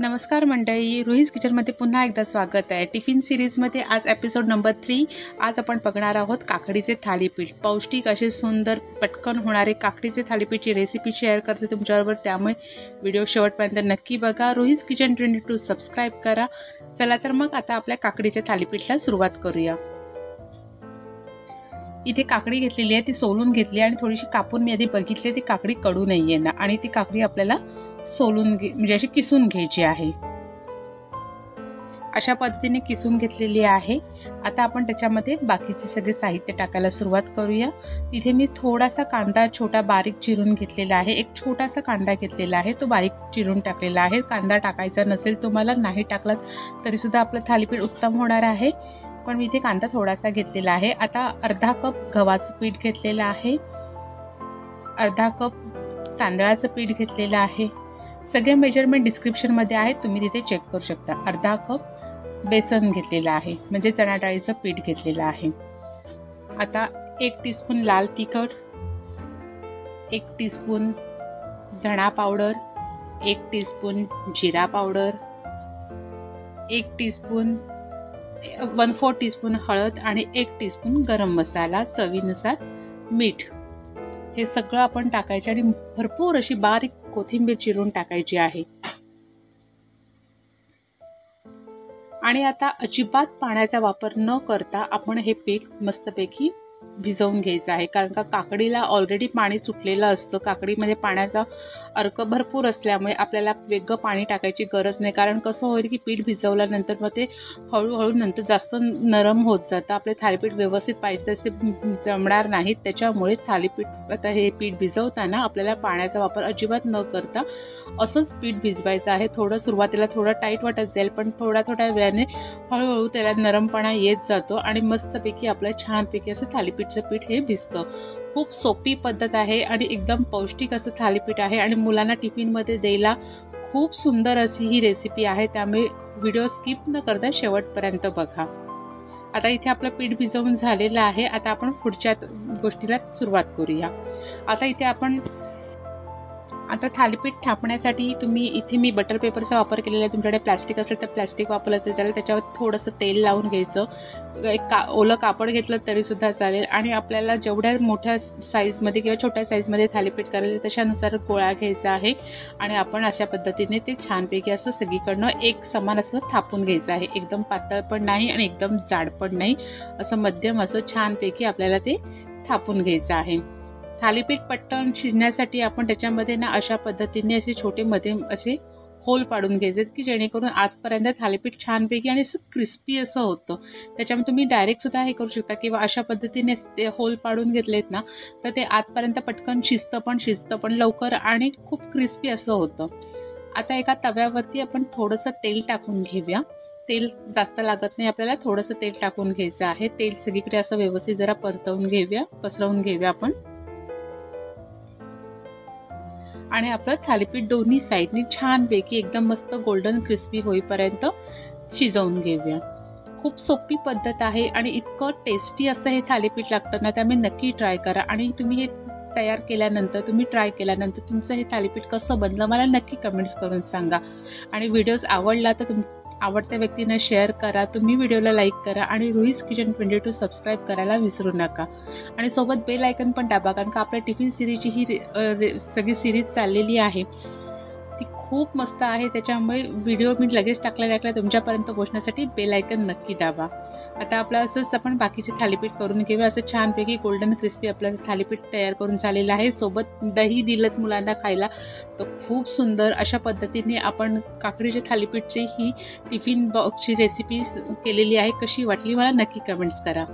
नमस्कार मंडळी, रुहीज किचनमध्ये पुन्हा एकदा स्वागत आहे। टिफिन सिरीजमध्ये आज एपिसोड नंबर 3। आज आपण बघणार आहोत काकडीचे थालीपीठ। पौष्टिक असे सुंदर पटकन होणारे काकडीचे थालीपीठची रेसिपी शेअर करते तुमच्याबरोबर, त्यामुळे व्हिडिओ शेवटपर्यंत नक्की बघा। रुहीज किचन 22 सबस्क्राईब करा। चला तर मग आता आपल्या काकडीच्या थालीपीठला सुरुवात करूया। इथे काकडी घेतलेली आहे, ती सोलून घेतली आणि थोडीशी कापून मी आधी बघितले ती काकडी कडू नाहीये ना, आणि ती काकडी आपल्याला सोलून म्हणजे अशी किसून घ्यायची आहे। अशा पद्धतीने किसून घेतलेली आहे। आता आपण त्याच्यामध्ये बाकीचे सगळे साहित्य टाकायला सुरुवात करूया। तिथे मी थोडासा कांदा छोटा बारीक चिरून घेतलेला आहे। एक छोटासा कांदा घेतलेला आहे, तो बारीक चिरून टाकलेला आहे। कांदा टाकायचा नसेल तुम्हाला, नाही टाकलात तरी सुद्धा आपलं थालीपीठ उत्तम होणार आहे, पण मी इथे कांदा थोडासा घेतलेला आहे। आता अर्धा कप गव्हाचं पीठ घेतलेलं आहे, अर्धा कप तांदळाचं पीठ घेतलेलं आहे। सगळे मेजरमेंट डिस्क्रिप्शनमध्ये आहे, तुम्ही तिथे चेक करू शकता। अर्धा कप बेसन घेतलेलं आहे, म्हणजे चणा डाळीचं पीठ घेतलेलं आहे। आता 1 टीस्पून लाल तिखट, 1 टीस्पून धणा पावडर, 1 टीस्पून जिरा पावडर, 1 टीस्पून 1/4 टीस्पून हळद आणि 1 टीस्पून गरम मसाला, चवीनुसार मीठ, हे सगळं आपण टाकायचे आणि भरपूर अशी बारीक कोथिंबीर चिरून टाकायची आहे। आणि आता अजिबात पाण्याचा वापर न करता आपण हे पीठ मस्तपैकी भिजवून घ्यायचं आहे, कारण का काकडीला ऑलरेडी पाणी सुटलेलं असतं। काकडीमध्ये पाण्याचा अर्क भरपूर असल्यामुळे आपल्याला वेगळं पाणी टाकायची गरज नाही, कारण कसं होईल की पीठ भिजवल्यानंतर मग ते हळूहळू नंतर जास्त नरम होत जातं, आपले थालीपीठ व्यवस्थित पाहिजे तसे जमणार नाहीत। त्याच्यामुळे थालीपीठ आता हे पीठ भिजवताना आपल्याला पाण्याचा वापर अजिबात न करता असंच पीठ भिजवायचं आहे। थोडं सुरुवातीला थोडं टाईट वाटत जाईल, पण थोड्या वेळाने हळूहळू त्याला नरमपणा येत जातो आणि मस्तपैकी आपलं छानपैकी असं थालीपीठचं पीठ हे भिजतं। खूप सोपी पद्धत आहे आणि एकदम पौष्टिक असं थालीपीठ आहे आणि मुलांना टिफिनमध्ये द्यायला खूप सुंदर अशी ही रेसिपी आहे, त्यामुळे व्हिडिओ स्किप न करता शेवटपर्यंत बघा। आता इथे आपलं पीठ भिजवून झालेलं आहे। आता आपण पुढच्या गोष्टीला सुरुवात करूया। आता इथे आपण थालीपीठ थापण्यासाठी इथे मी बटर पेपरचा वापर केलेला आहे। तुमच्याकडे प्लास्टिक असेल तर प्लास्टिक वापरलं तरी चालेल, त्याच्यावर थोडंसं तेल लावून घ्यायचं। एक ओलं कापड घेतलं तरी सुद्धा चालेल, आणि आपल्याला जेवढ्या मोठ्या साईजमध्ये किंवा छोट्या साईजमध्ये थालीपीठ करायचं त्याच्यानुसार गोळा घ्यायचा आहे, आणि आपण अशा पद्धतीने ते छानपैकी असं सगळीकडनं एक समान असं थापून घ्यायचं आहे। एकदम पातळ पण नाही आणि एकदम जाड पण नाही, असं मध्यम असं छानपैकी आपल्याला ते थापून घ्यायचं आहे। थालीपीठ पटकन शिजण्यासाठी आपण त्याच्यामध्ये ना अशा पद्धतीने असे छोटे मध्ये असे होल पाडून घ्यायचे, की जेणेकरून आतपर्यंत थालीपीठ छानपैकी आणि असं क्रिस्पी असं होतं। त्याच्यामुळे तुम्ही डायरेक्ट सुद्धा हे करू शकता, किंवा अशा पद्धतीने ते होल पाडून घेतलेत ना तर ते आतपर्यंत पटकन शिजतं पण लवकर आणि खूप क्रिस्पी असं होतं। आता एका तव्यावरती आपण थोडंसं तेल टाकून घेऊया। तेल जास्त लागत नाही आपल्याला, थोडंसं तेल टाकून घ्यायचं आहे। तेल सगळीकडे असं व्यवस्थित जरा पसरवून घेऊया आपण, आणि आपलं थालीपीठ दोन्ही साईडनी छानपैकी एकदम मस्त गोल्डन क्रिस्पी होईपर्यंत शिजवून घेऊया। खूप सोपी पद्धत आहे आणि इतकं टेस्टी असं हे थालीपीठ लागतं ना, त्यामुळे नक्की ट्राय करा। आणि तुम्ही हे ट्राय केल्यानंतर तुमचं हे थालीपीठ कसं बनलं मला नक्की कमेंट्स करून सांगा। आणि व्हिडिओज आवडला तर आवडत्या व्यक्तींना शेअर करा, तुम्ही व्हिडिओला लाईक करा, आणि रुहीज किचन 22 सबस्क्राईब करायला विसरू नका, आणि सोबत बेल आयकन पण दाबा, कारण का आपल्या टिफिन सिरीजची ही सगळी सिरीज चाललेली आहे, ती खूप मस्त आहे। त्याच्यामुळे व्हिडिओ मी लगेच टाकल्या तुमच्यापर्यंत पोहोचण्यासाठी बेल आयकन नक्की दाबा। आता आपलं असंच आपण बाकीचे थालीपीठ करून घेऊया। असं छानपैकी गोल्डन क्रिस्पी आपलं थालीपीठ तयार करून झालेलं आहे। सोबत दही दिलं मुलांना खायला तर खूप सुंदर अशा पद्धतीने आपण काकडीच्या थालीपीठची ही टिफिन बॉक्सची रेसिपी केलेली आहे। कशी वाटली मला नक्की कमेंट्स करा।